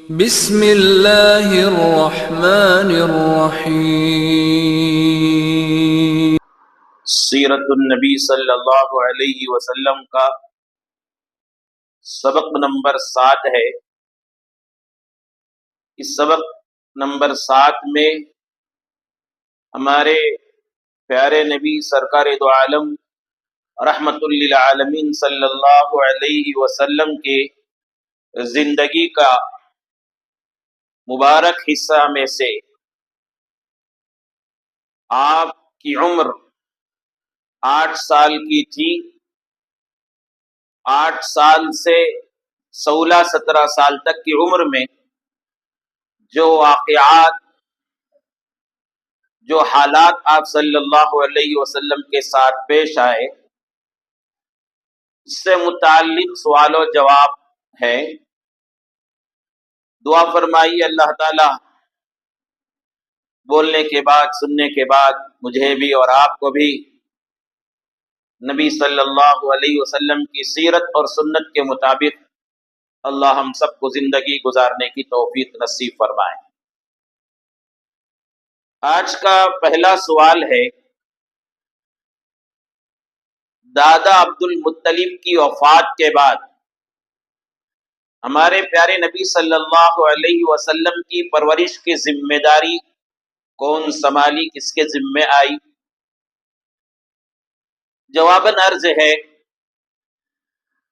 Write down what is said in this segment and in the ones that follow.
بسم اللہ الرحمن الرحیم۔ سیرت النبی صلی اللہ علیہ وسلم کا سبق نمبر 7 ہے۔ اس سبق نمبر 7 میں ہمارے پیارے نبی سرکار دو عالم رحمت للعالمین صلی اللہ علیہ وسلم کے زندگی کا مبارک حصہ میں سے آپ کی عمر 8 سال کی تھی۔ 8 سال سے 16-17 سال تک کی عمر میں جو واقعات، جو حالات آپ صلی اللہ علیہ وسلم کے ساتھ پیش آئے، اس سے متعلق سوال و جواب ہے۔ دعا فرمائی اللہ تعالی بولنے کے بعد، سننے کے بعد مجھے بھی اور آپ کو بھی نبی صلی اللہ علیہ وسلم کی سیرت اور سنت کے مطابق اللہ ہم سب کو زندگی گزارنے کی توفیق نصیب فرمائے۔ آج کا پہلا سوال ہے، دادا عبد المطلب کی وفات کے بعد ہمارے پیارے نبی صلی اللہ علیہ وسلم کی پرورش کی ذمہ داری کون سنبھالی، کس کے ذمہ آئی؟ جواباً عرض ہے،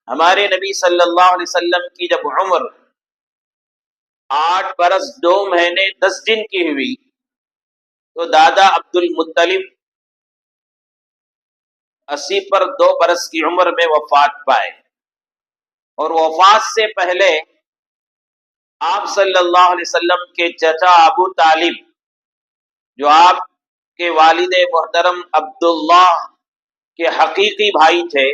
ہمارے نبی صلی اللہ علیہ وسلم کی جب عمر 8 برس 2 مہینے 10 دن کی ہوئی تو دادا عبد المطلب 80 پر 2 برس کی عمر میں وفات پائے، اور وفات سے پہلے آپ صلی اللہ علیہ وسلم کے چچا ابو طالب، جو آپ کے والد محترم عبداللہ کے حقیقی بھائی تھے،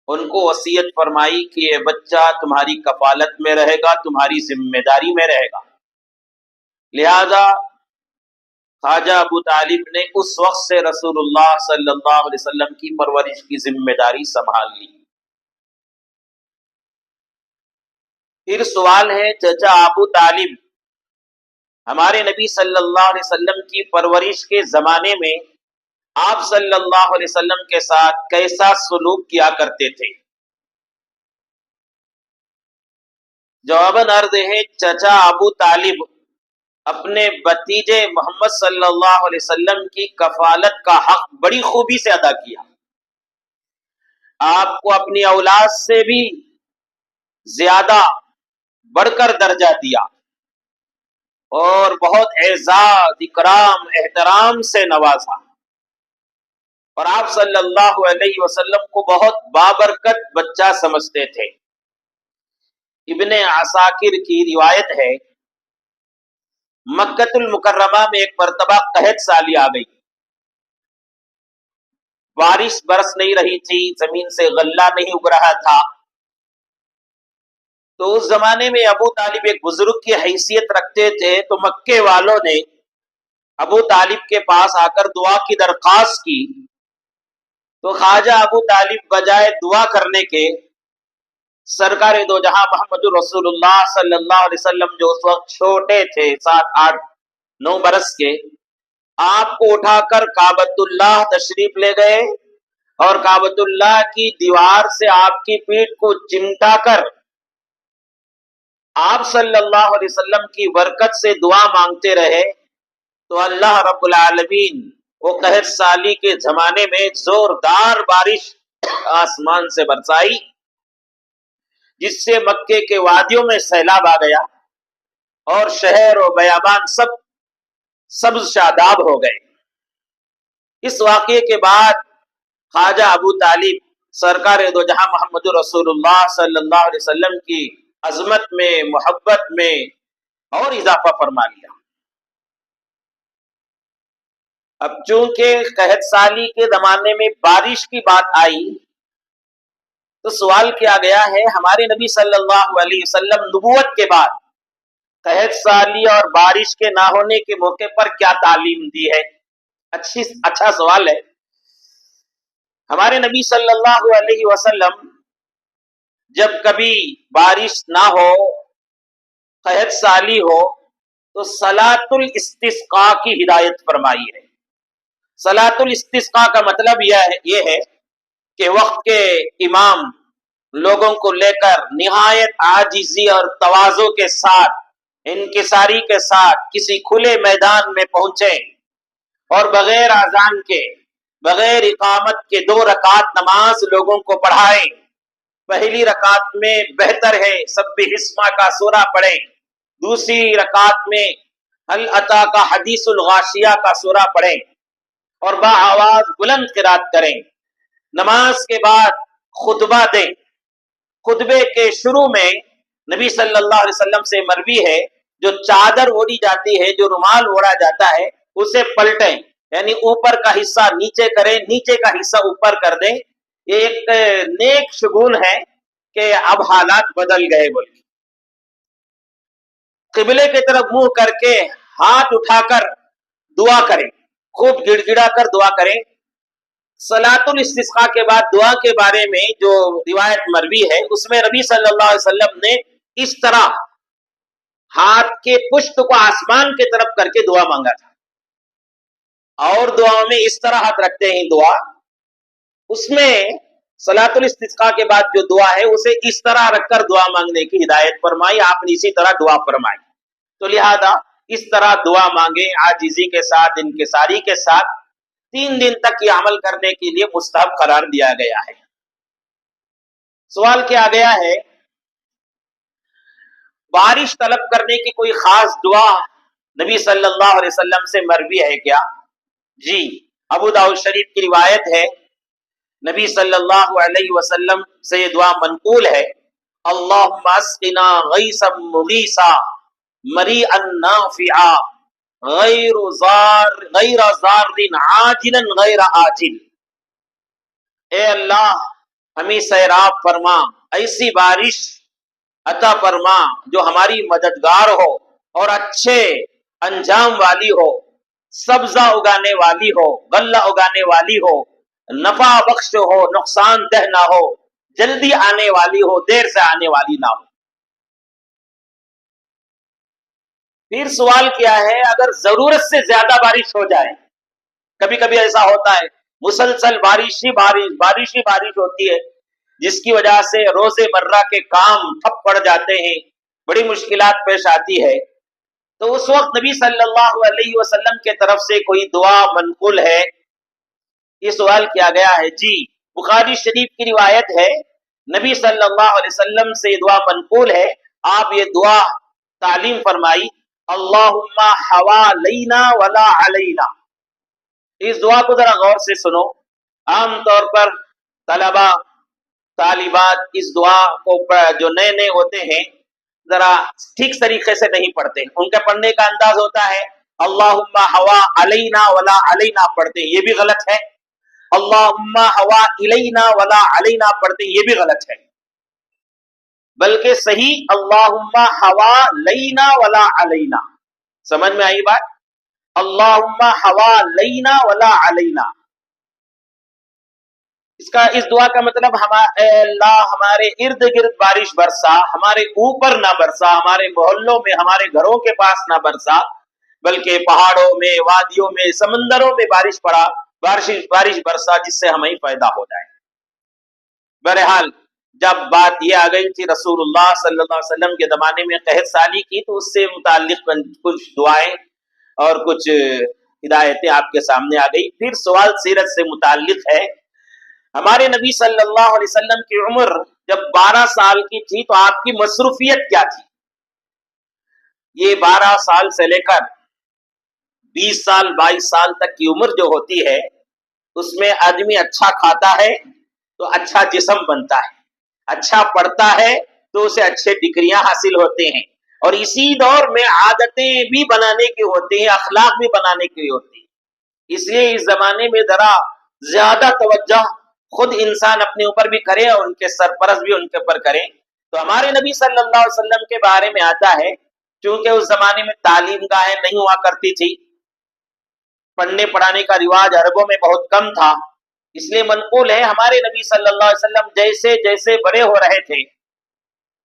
ان کو وصیت فرمائی کہ یہ بچہ تمہاری کفالت میں رہے گا، تمہاری ذمہ داری میں رہے گا۔ لہذا خواجہ ابو طالب نے اس وقت سے رسول اللہ صلی اللہ علیہ وسلم کی پرورش کی ذمہ داری سنبھال لی۔ پھر سوال ہے، چچا ابو طالب ہمارے نبی صلی اللہ علیہ وسلم کی پرورش کے زمانے میں آپ صلی اللہ علیہ وسلم کے ساتھ کیسا سلوک کیا کرتے تھے؟ جواباً عرض ہے، چچا ابو طالب اپنے بھتیجے محمد صلی اللہ علیہ وسلم کی کفالت کا حق بڑی خوبی سے ادا کیا۔ آپ کو اپنی اولاد سے بھی زیادہ بڑھ کر درجہ دیا اور بہت اعزاز، اکرام، احترام سے نوازا، اور آپ صلی اللہ علیہ وسلم کو بہت بابرکت بچہ سمجھتے تھے۔ ابن عساکر کی روایت ہے، مکہ المکرمہ میں ایک مرتبہ قحط سالی آ گئی، بارش برس نہیں رہی تھی، زمین سے غلہ نہیں اگ رہا تھا۔ تو اس زمانے میں ابو طالب ایک بزرگ کی حیثیت رکھتے تھے، تو مکے والوں نے ابو طالب کے پاس آ کر دعا کی درخواست کی، تو خواجہ ابو طالب بجائے دعا کرنے کے سرکار دو جہاں محمد رسول اللہ صلی اللہ علیہ وسلم، جو اس وقت چھوٹے تھے 7, 8, 9 برس کے، آپ کو اٹھا کر کعبۃ اللہ تشریف لے گئے، اور کعبۃ اللہ کی دیوار سے آپ کی پیٹھ کو چمٹا کر آپ صلی اللہ علیہ وسلم کی برکت سے دعا مانگتے رہے۔ تو اللہ رب العالمین وہ قحط سالی کے زمانے میں زوردار بارش آسمان سے برسائی، جس سے مکے کے وادیوں میں سیلاب آ گیا، اور شہر و بیابان سب سبز شاداب ہو گئے۔ اس واقعے کے بعد خواجہ ابو طالب سرکار دو جہاں محمد رسول اللہ صلی اللہ علیہ وسلم کی عظمت میں، محبت میں اور اضافہ فرما لیا۔ اب چونکہ قحط سالی کے زمانے میں بارش کی بات آئی، تو سوال کیا گیا ہے، ہمارے نبی صلی اللہ علیہ وسلم نبوت کے بعد قحط سالی اور بارش کے نہ ہونے کے موقع پر کیا تعلیم دی ہے؟ اچھا سوال ہے۔ ہمارے نبی صلی اللہ علیہ وسلم جب کبھی بارش نہ ہو، قحط سالی ہو تو صلاۃ الاستسقاء کی ہدایت فرمائی ہے۔ صلاۃ الاستسقاء کا مطلب یہ ہے کہ وقت کے امام لوگوں کو لے کر نہایت عاجزی اور تواضع کے ساتھ، انکساری کے ساتھ کسی کھلے میدان میں پہنچے اور بغیر اذان کے، بغیر اقامت کے 2 رکعت نماز لوگوں کو پڑھائیں۔ پہلی رکعت میں بہتر ہے سبح اسما کا سورہ پڑھیں، دوسری رکعت میں هل اتاک حدیث الغاشیہ کا سورہ پڑھیں اور بآواز بلند قرات کریں۔ نماز کے بعد خطبہ دیں۔ خطبے کے شروع میں نبی صلی اللہ علیہ وسلم سے مروی ہے، جو چادر اوڑھی جاتی ہے، جو رومال اوڑھا جاتا ہے، اسے پلٹیں، یعنی اوپر کا حصہ نیچے کریں، نیچے کا حصہ اوپر کر دیں۔ یہ ایک نیک شگون ہے کہ اب حالات بدل گئے بول کے۔ قبلے کی طرف منہ کر کے ہاتھ اٹھا کر دعا کریں، خوب گڑ گڑا کر دعا کریں۔ صلاۃ الاستسقاء کے بعد دعا کے بارے میں جو روایت مروی ہے، اس میں نبی صلی اللہ علیہ وسلم نے اس طرح ہاتھ کے پشت کو آسمان کی طرف کر کے دعا مانگا تھا، اور دعاؤں میں اس طرح ہاتھ رکھتے ہیں دعا، اس میں صلاۃ الاستسقاء کے بعد جو دعا ہے اسے اس طرح رکھ کر دعا مانگنے کی ہدایت فرمائی، آپ نے اسی طرح دعا فرمائی۔ تو لہذا اس طرح دعا مانگیں، عاجزی کے ساتھ، انکساری کے ساتھ۔ 3 دن تک یہ عمل کرنے کے لیے مستحب قرار دیا گیا ہے۔ سوال کیا گیا ہے، بارش طلب کرنے کی کوئی خاص دعا نبی صلی اللہ علیہ وسلم سے مروی ہے کیا؟ جی، ابو داؤد شریف کی روایت ہے، نبی صلی اللہ علیہ وسلم سے یہ دعا منقول ہے، اللہم اسقنا غیثا مغیثا مریئا نافعا غیر ضار عاجلا غیر آجل۔ اے اللہ ہمیں سیراب فرما، ایسی بارش عطا فرما جو ہماری مددگار ہو اور اچھے انجام والی ہو، سبزہ اگانے والی ہو، غلہ اگانے والی ہو، نفع بخش ہو، نقصان دہ نہ ہو، جلدی آنے والی ہو، دیر سے آنے والی نہ ہو۔ پھر سوال کیا ہے، اگر ضرورت سے زیادہ بارش ہو جائے، کبھی کبھی ایسا ہوتا ہے مسلسل بارش ہوتی ہے، جس کی وجہ سے روز مرہ کے کام ٹھپ پڑ جاتے ہیں، بڑی مشکلات پیش آتی ہے، تو اس وقت نبی صلی اللہ علیہ وسلم کے طرف سے کوئی دعا منقول ہے؟ یہ سوال کیا گیا ہے۔ جی، بخاری شریف کی روایت ہے، نبی صلی اللہ علیہ وسلم سے یہ دعا منقول ہے، آپ یہ دعا تعلیم فرمائی، اللہم حوالینا ولا علینا۔ اس دعا کو ذرا غور سے سنو۔ عام طور پر طلبہ، طالبات اس دعا کو جو نئے ہوتے ہیں ذرا ٹھیک طریقے سے نہیں پڑھتے، ان کا پڑھنے کا انداز ہوتا ہے اللہم حوا علینا ولا علینا پڑھتے ہیں، یہ بھی غلط ہے۔ اللہم حوا الینا ولا علینا پڑھتے ہیں، یہ بھی غلط ہے، بلکہ صحیح اللہم حوا لینا ولا علینا۔ سمجھ میں آئی بات؟ اللہم حوا لینا ولا علینا، اس دعا کا مطلب اے اللہ ہمارے ارد گرد بارش برسا، ہمارے اوپر نہ برسا، ہمارے محلوں میں، ہمارے گھروں کے پاس نہ برسا، بلکہ پہاڑوں میں، وادیوں میں، سمندروں میں بارش برسا، جس سے ہمیں فائدہ ہو جائے۔ بہرحال جب بات یہ آ گئی تھی رسول اللہ صلی اللہ علیہ وسلم کے زمانے میں قحط سالی کی، تو اس سے متعلق کچھ دعائیں اور کچھ ہدایتیں آپ کے سامنے آ گئی۔ پھر سوال سیرت سے متعلق ہے۔ ہمارے نبی صلی اللہ علیہ وسلم کی عمر جب 12 سال کی تھی تو آپ کی مصروفیت کیا تھی؟ یہ 12 سال سے لے کر 20 سال 22 سال تک کی عمر جو ہوتی ہے، اس میں آدمی اچھا کھاتا ہے تو اچھا جسم بنتا ہے، اچھا پڑھتا ہے تو اسے اچھے ڈگریاں حاصل ہوتے ہیں، اور اسی دور میں عادتیں بھی بنانے کی ہوتی ہیں، اخلاق بھی بنانے کی ہوتی ہیں۔ اس لیے اس زمانے میں ذرا زیادہ توجہ خود انسان اپنے اوپر بھی کرے اور ان کے سرپرست بھی ان کے اوپر کرے۔ تو ہمارے نبی صلی اللہ علیہ وسلم کے بارے میں آتا ہے، چونکہ اس زمانے میں تعلیم گاہیں نہیں ہوا کرتی تھی، پڑھنے پڑھانے کا رواج عربوں میں بہت کم تھا، اس لیے منقول ہے ہمارے نبی صلی اللہ علیہ وسلم جیسے جیسے بڑے ہو رہے تھے،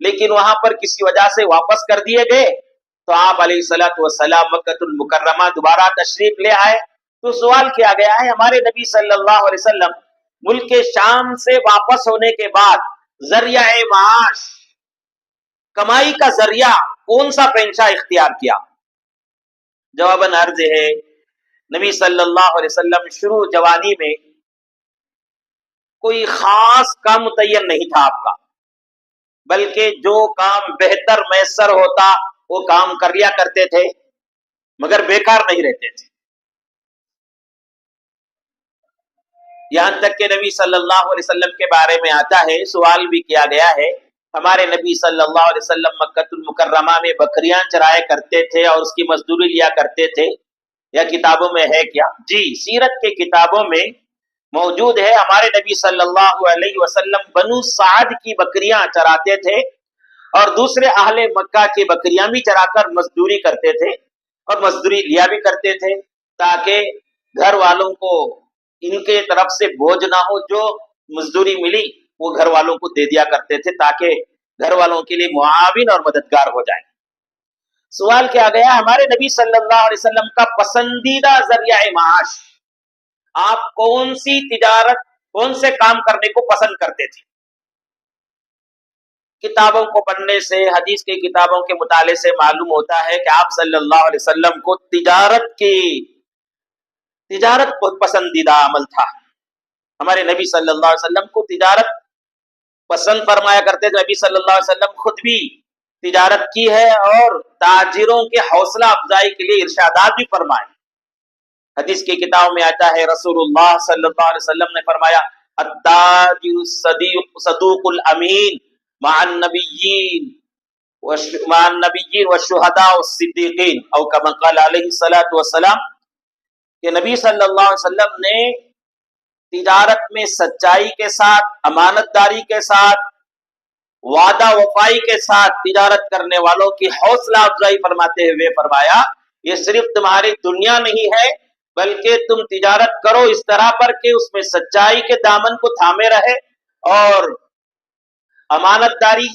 لیکن وہاں پر کسی وجہ سے واپس کر دیے گئے تو آپ علیہ الصلوۃ والسلام مکۃ المکرمہ دوبارہ تشریف لے آئے. تو سوال کیا گیا ہے ہمارے نبی صلی اللہ علیہ وسلم ملک شام سے واپس ہونے کے بعد ذریعہ معاش، کمائی کا ذریعہ کون سا پہنچا اختیار کیا؟ جواباً عرض ہے نبی صلی اللہ علیہ وسلم شروع جوانی میں کوئی خاص کام متعین نہیں تھا آپ کا، بلکہ جو کام بہتر میسر ہوتا وہ کام کر لیا کرتے تھے، مگر بیکار نہیں رہتے تھے. یہاں تک کہ نبی صلی اللہ علیہ وسلم کے بارے میں آتا ہے، سوال بھی کیا گیا ہے ہمارے نبی صلی اللہ علیہ وسلم مکۃ المکرمہ میں بکریاں چرایا کرتے تھے اور اس کی مزدوری لیا کرتے تھے، یا کتابوں میں ہے کیا؟ جی، سیرت کے کتابوں میں موجود ہے. ہمارے نبی صلی اللہ علیہ وسلم بنو سعد کی بکریاں چراتے تھے اور دوسرے اہل مکہ کی بکریاں بھی چرا کر مزدوری کرتے تھے اور مزدوری لیا بھی کرتے تھے، تاکہ گھر والوں کو ان کے طرف سے بوجھ نہ ہو. جو مزدوری ملی وہ گھر والوں کو دے دیا کرتے تھے تاکہ گھر والوں کے لیے معاون اور مددگار ہو جائے. سوال کیا گیا ہمارے نبی صلی اللہ علیہ وسلم کا پسندیدہ ذریعہ معاش، آپ کون سی تجارت، کون سے کام کرنے کو پسند کرتے تھے؟ کتابوں کو پڑھنے سے، حدیث کی کتابوں کے مطالعے سے معلوم ہوتا ہے کہ آپ صلی اللہ علیہ وسلم کو تجارت بہت پسندیدہ عمل تھا. ہمارے نبی صلی اللہ علیہ وسلم کو تجارت پسند فرمایا کرتے تھے. نبی صلی اللہ علیہ وسلم خود بھی تجارت کی ہے اور تاجروں کے حوصلہ افزائی کے لیے ارشادات بھی فرمائے. حدیث کی کتاب میں آتا ہے رسول اللہ صلی اللہ علیہ وسلم نے فرمایا التاجر الصدوق الامین مع النبیین والشہداء والصدیقین او کما قال علیہ الصلوۃ والسلام، کہ نبی صلی اللہ علیہ وسلم نے تجارت میں سچائی کے ساتھ، امانت داری کے ساتھ، وعدہ وفائی کے ساتھ تجارت کرنے والوں کی حوصلہ افزائی فرماتے ہوئے فرمایا یہ صرف تمہاری دنیا نہیں ہے بلکہ تم تجارت کرو اس طرح پر کہ اس میں سچائی کے دامن کو تھامے رہے اور امانت داری،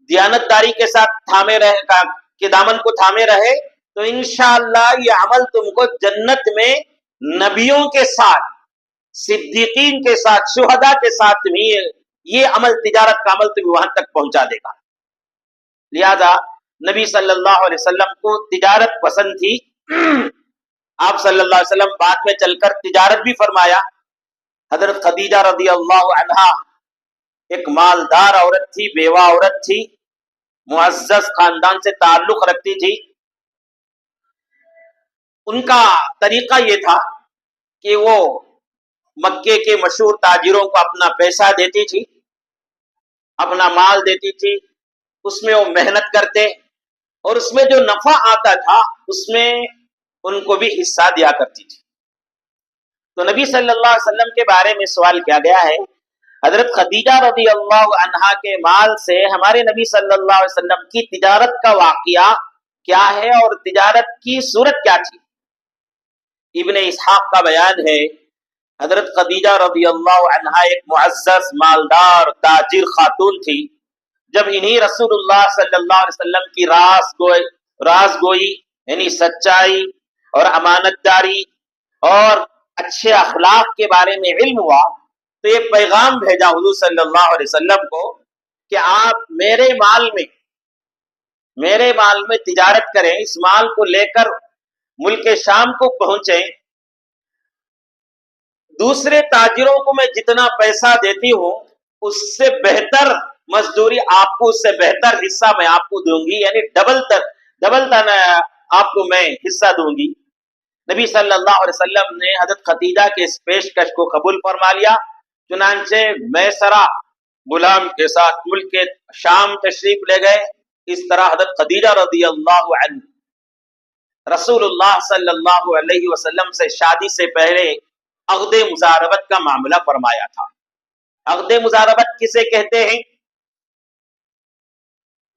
دیانت داری کے ساتھ تھامے رہے، کے دامن کو تھامے رہے تو انشاءاللہ یہ عمل تم کو جنت میں نبیوں کے ساتھ، صدیقین کے ساتھ، شہداء کے ساتھ بھی یہ عمل، تجارت کا عمل تمہیں وہاں تک پہنچا دے گا. لہذا نبی صلی اللہ علیہ وسلم کو تجارت پسند تھی. آپ صلی اللہ علیہ وسلم بعد میں چل کر تجارت بھی فرمایا. حضرت خدیجہ رضی اللہ عنہا ایک مالدار عورت تھی، بیوہ عورت تھی، معزز خاندان سے تعلق رکھتی تھی. ان کا طریقہ یہ تھا کہ وہ مکے کے مشہور تاجروں کو اپنا پیسہ دیتی تھی، اپنا مال دیتی تھی، اس میں وہ محنت کرتے اور اس میں جو نفع آتا تھا اس میں ان کو بھی حصہ دیا کرتی تھی. تو نبی صلی اللہ علیہ وسلم کے بارے میں سوال کیا گیا ہے حضرت خدیجہ رضی اللہ عنہا کے مال سے ہمارے نبی صلی اللہ علیہ وسلم کی تجارت کا واقعہ کیا ہے اور تجارت کی صورت کیا تھی؟ ابن اسحاق کا بیان ہے حضرت خدیجہ رضی اللہ عنہا ایک معزز مالدار تاجر خاتون تھی. جب انہی رسول اللہ صلی اللہ علیہ وسلم کی راز گوئی یعنی سچائی اور امانت داری اور اچھے اخلاق کے بارے میں علم ہوا تو یہ پیغام بھیجا حضور صلی اللہ علیہ وسلم کو کہ آپ میرے مال میں تجارت کریں، اس مال کو لے کر ملک شام کو پہنچیں. دوسرے تاجروں کو میں جتنا پیسہ دیتی ہوں اس سے بہتر مزدوری آپ کو، اس سے بہتر حصہ میں آپ کو دوں گی، یعنی ڈبل آپ کو میں حصہ دوں گی. نبی صلی اللہ علیہ وسلم نے حضرت خدیجہ کے اس پیشکش کو قبول فرما لیا. چنانچہ میسرہ غلام کے ساتھ ملک شام تشریف لے گئے. اس طرح حضرت خدیجہ رضی اللہ عنہ رسول اللہ صلی اللہ علیہ وسلم سے شادی سے پہلے عقد مزاربت کا معاملہ فرمایا تھا. عقد مزاربت کسے کہتے ہیں؟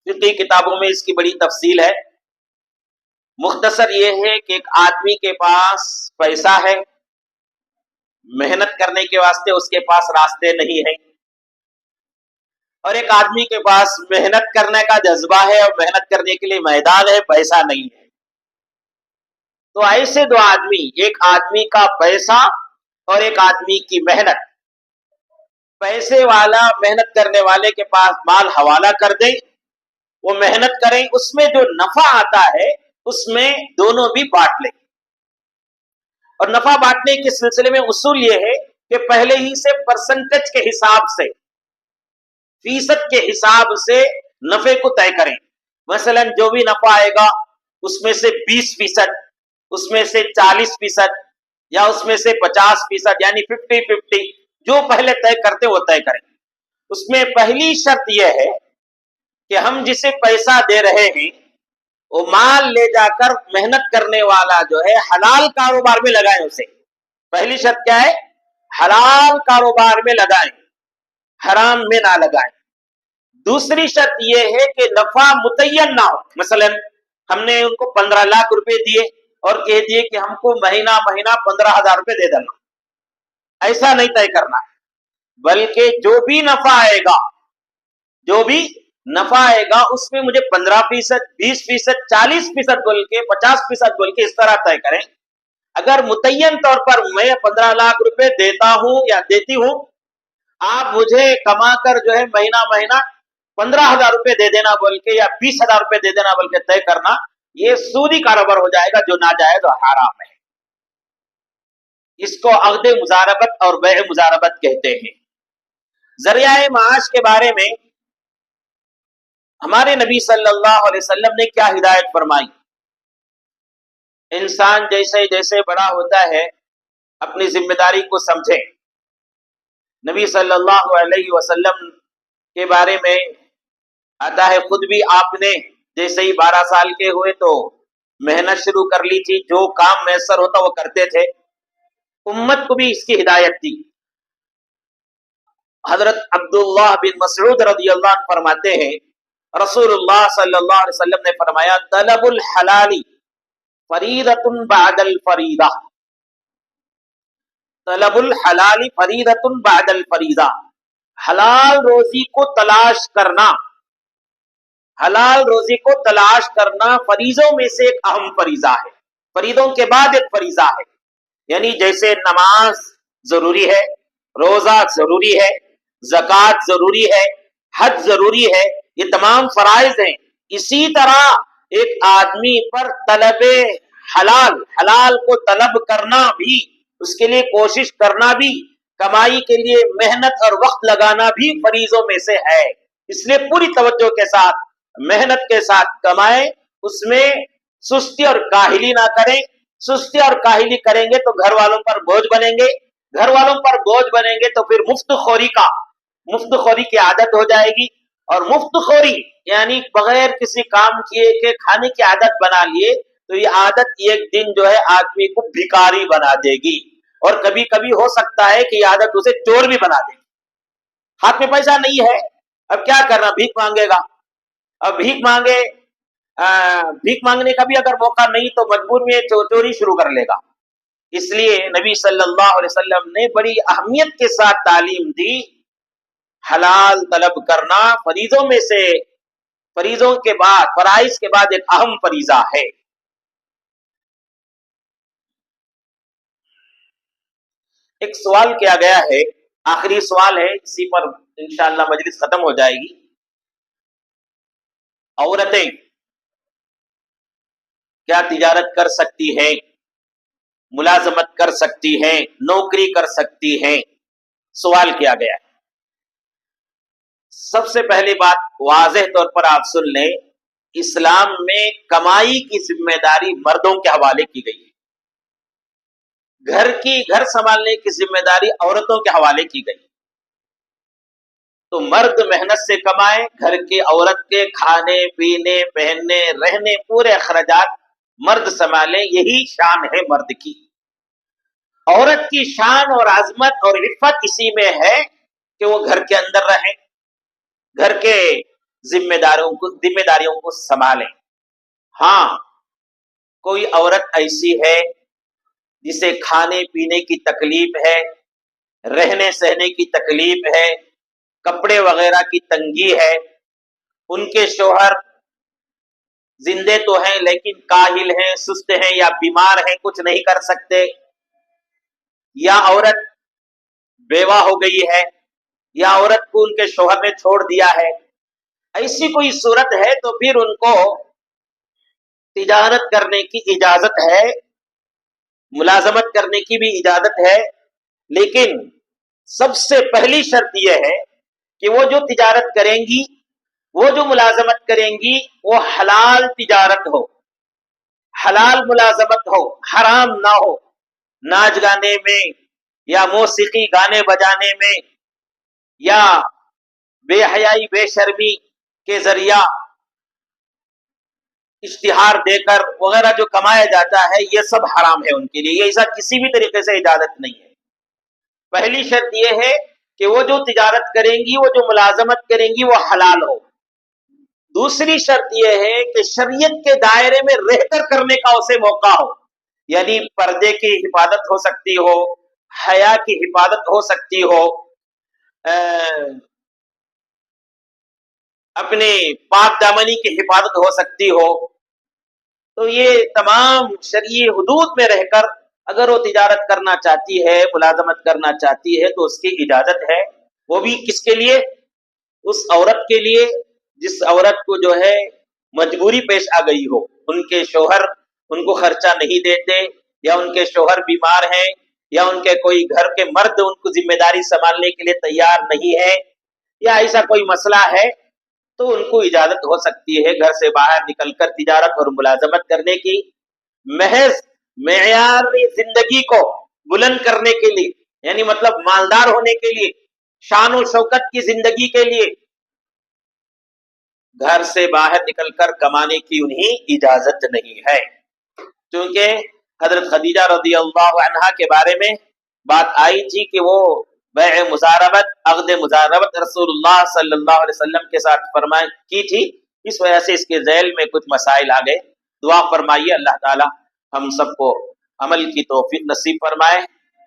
فقہی کتابوں میں اس کی بڑی تفصیل ہے. مختصر یہ ہے کہ ایک آدمی کے پاس پیسہ ہے، محنت کرنے کے واسطے اس کے پاس راستے نہیں ہیں اور ایک آدمی کے پاس محنت کرنے کا جذبہ ہے اور محنت کرنے کے لیے میدان ہے، پیسہ نہیں ہے. تو ایسے دو آدمی، ایک آدمی کا پیسہ اور ایک آدمی کی محنت. پیسے والا محنت کرنے والے کے پاس مال حوالہ کر دے، وہ محنت کریں، اس میں جو نفع آتا ہے اس میں دونوں بھی بانٹ لیں. اور نفع بانٹنے کے سلسلے میں اصول یہ ہے کہ پہلے ہی سے پرسنٹیج کے حساب سے، فیصد کے حساب سے نفع کو طے کریں. مثلا جو بھی نفع آئے گا اس میں سے 20%، اس میں سے 40%، یا اس میں سے 50%، یعنی 50-50 جو پہلے طے کرتے وہ طے کریں. اس میں پہلی شرط یہ ہے کہ ہم جسے پیسہ دے رہے ہیں وہ مال لے جا کر محنت کرنے والا جو ہے حلال کاروبار میں لگائیں. اسے پہلی شرط کیا ہے؟ حلال کاروبار میں لگائیں، حرام میں نہ لگائیں. دوسری شرط یہ ہے کہ نفع متعین نہ ہو. مثلا ہم نے ان کو 15 لاکھ روپے دیے اور کہہ دیے کہ ہم کو مہینہ 15,000 روپے دے دینا. ایسا نہیں طے کرنا، بلکہ جو بھی نفع آئے گا، جو بھی نفع آئے گا اس میں مجھے 15%، 20%، 40% بول کے، 50% بول کے اس طرح طے کریں. اگر متعین طور پر میں 15 لاکھ روپے دیتا ہوں یا دیتی ہوں، آپ مجھے کما کر جو ہے مہینہ 15,000 روپے دے دینا بول کے یا 20,000 روپے دے دینا بول کے طے کرنا، یہ سودی کاروبار ہو جائے گا جو ناجائز اور حرام ہے. اس کو عقد مضاربت اور بیع مضاربت کہتے ہیں. ذریعہ معاش کے بارے میں ہمارے نبی صلی اللہ علیہ وسلم نے کیا ہدایت فرمائی؟ انسان جیسے جیسے بڑا ہوتا ہے اپنی ذمہ داری کو سمجھے. نبی صلی اللہ علیہ وسلم کے بارے میں آتا ہے، خود بھی آپ نے جیسے ہی 12 سال کے ہوئے تو محنت شروع کر لی تھی، جو کام میسر ہوتا وہ کرتے تھے. امت کو بھی اس کی ہدایت دی. حضرت عبداللہ بن مسعود رضی اللہ عنہ فرماتے ہیں، رسول اللہ صلی اللہ علیہ وسلم نے فرمایا، طلب الحلال فریضۃ بعد الفریضہ. طلب الحلال فریضۃ بعد الفریضہ. حلال روزی کو تلاش کرنا، حلال روزی کو تلاش کرنا فریضوں میں سے ایک اہم فریضہ ہے. فریضوں کے بعد ایک فریضہ ہے. یعنی جیسے نماز ضروری ہے، روزہ ضروری ہے، زکوٰۃ ضروری ہے، حج ضروری ہے، یہ تمام فرائض ہیں. اسی طرح ایک آدمی پر طلب حلال، حلال کو طلب کرنا بھی، اس کے لیے کوشش کرنا بھی، کمائی کے لیے محنت اور وقت لگانا بھی فریضوں میں سے ہے. اس لیے پوری توجہ کے ساتھ، محنت کے ساتھ کمائیں، اس میں سستی اور کاہلی نہ کریں. سستی اور کاہلی کریں گے تو گھر والوں پر بوجھ بنیں گے، گھر والوں پر بوجھ بنیں گے تو پھر مفت خوری کی عادت ہو جائے گی. اور مفت خوری یعنی بغیر کسی کام کیے کے کھانے کی عادت بنا لیے تو یہ عادت ایک دن جو ہے آدمی کو بھکاری بنا دے گی، اور کبھی کبھی ہو سکتا ہے کہ یہ عادت اسے چور بھی بنا دے گی. ہاتھ میں پیسہ نہیں ہے، اب کیا کرنا؟ بھیک مانگے گا. اب بھیک مانگنے کا بھی اگر موقع نہیں تو مجبور میں چوری شروع کر لے گا. اس لیے نبی صلی اللہ علیہ وسلم نے بڑی اہمیت کے ساتھ تعلیم دی، حلال طلب کرنا فریضوں میں سے، فریضوں کے بعد، فرائض کے بعد ایک اہم فریضہ ہے. ایک سوال کیا گیا ہے، آخری سوال ہے، اسی پر انشاءاللہ مجلس ختم ہو جائے گی. عورتیں کیا تجارت کر سکتی ہیں، ملازمت کر سکتی ہیں، نوکری کر سکتی ہیں؟ سوال کیا گیا ہے. سب سے پہلی بات واضح طور پر آپ سن لیں، اسلام میں کمائی کی ذمہ داری مردوں کے حوالے کی گئی ہے. گھر سنبھالنے کی ذمہ داری عورتوں کے حوالے کی گئی. تو مرد محنت سے کمائے، گھر کی عورت کے کھانے پینے پہننے رہنے پورے اخراجات مرد سنبھالے. یہی شان ہے مرد کی. عورت کی شان اور عظمت اور عفت اسی میں ہے کہ وہ گھر کے اندر رہیں، گھر کے ذمہ داریوں کو سنبھالیں. ہاں، کوئی عورت ایسی ہے جسے کھانے پینے کی تکلیف ہے، رہنے سہنے کی تکلیف ہے، کپڑے وغیرہ کی تنگی ہے، ان کے شوہر زندے تو ہیں لیکن کاہل ہیں، سست ہیں یا بیمار ہیں، کچھ نہیں کر سکتے، یا عورت بیوہ ہو گئی ہے، یا عورت کو ان کے شوہر نے چھوڑ دیا ہے، ایسی کوئی صورت ہے تو پھر ان کو تجارت کرنے کی اجازت ہے، ملازمت کرنے کی بھی اجازت ہے، لیکن سب سے پہلی شرط یہ ہے کہ وہ جو تجارت کریں گی، وہ جو ملازمت کریں گی، وہ حلال تجارت ہو، حلال ملازمت ہو، حرام نہ ہو، ناچ گانے میں یا موسیقی گانے بجانے میں یا بے حیائی بے شرمی کے ذریعہ اشتہار دے کر وغیرہ جو کمایا جاتا ہے، یہ سب حرام ہے ان کے لیے، یہ ایسا کسی بھی طریقے سے اجازت نہیں ہے۔ پہلی شرط یہ ہے کہ وہ جو تجارت کریں گی، وہ جو ملازمت کریں گی، وہ حلال ہو۔ دوسری شرط یہ ہے کہ شریعت کے دائرے میں رہ کر کرنے کا اسے موقع ہو، یعنی پردے کی حفاظت ہو سکتی ہو، حیا کی حفاظت ہو سکتی ہو، اپنے پاک دامنی کی حفاظت ہو سکتی ہو، تو یہ تمام شرعی حدود میں رہ کر اگر وہ تجارت کرنا چاہتی ہے، ملازمت کرنا چاہتی ہے تو اس کی اجازت ہے۔ وہ بھی کس کے لیے؟ اس عورت کے لیے جس عورت کو جو ہے مجبوری پیش آ گئی ہو، ان کے شوہر ان کو خرچہ نہیں دیتے، یا ان کے شوہر بیمار ہیں، یا ان کے کوئی گھر کے مرد ان کو ذمہ داری سنبھالنے کے لیے تیار نہیں ہے، یا ایسا کوئی مسئلہ ہے، تو ان کو اجازت ہو سکتی ہے گھر سے باہر نکل کر تجارت اور ملازمت کرنے کی، محض معیار زندگی کو بلند کرنے کے لیے، یعنی مطلب مالدار ہونے کے لیے، شان و شوکت کی زندگی کے لیے گھر سے باہر نکل کر کمانے کی انہیں اجازت نہیں ہے۔ کیونکہ حضرت خدیجہ رضی اللہ عنہا کے بارے میں بات آئی تھی کہ وہ بیع مزاربت، عقد مزاربت رسول اللہ صلی اللہ علیہ وسلم کے ساتھ فرمائی کی تھی، اس وجہ سے اس کے ذیل میں کچھ مسائل آ گئے۔ دعا فرمائیے اللہ تعالی ہم سب کو عمل کی توفیق نصیب فرمائے،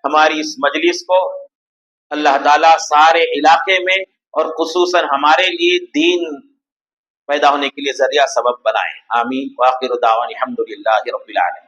ہماری اس مجلس کو اللہ تعالی سارے علاقے میں اور خصوصاً ہمارے لیے دین پیدا ہونے کے لیے ذریعہ سبب بنائے، آمین۔ وآخر دعوانا الحمدللہ رب العالمین۔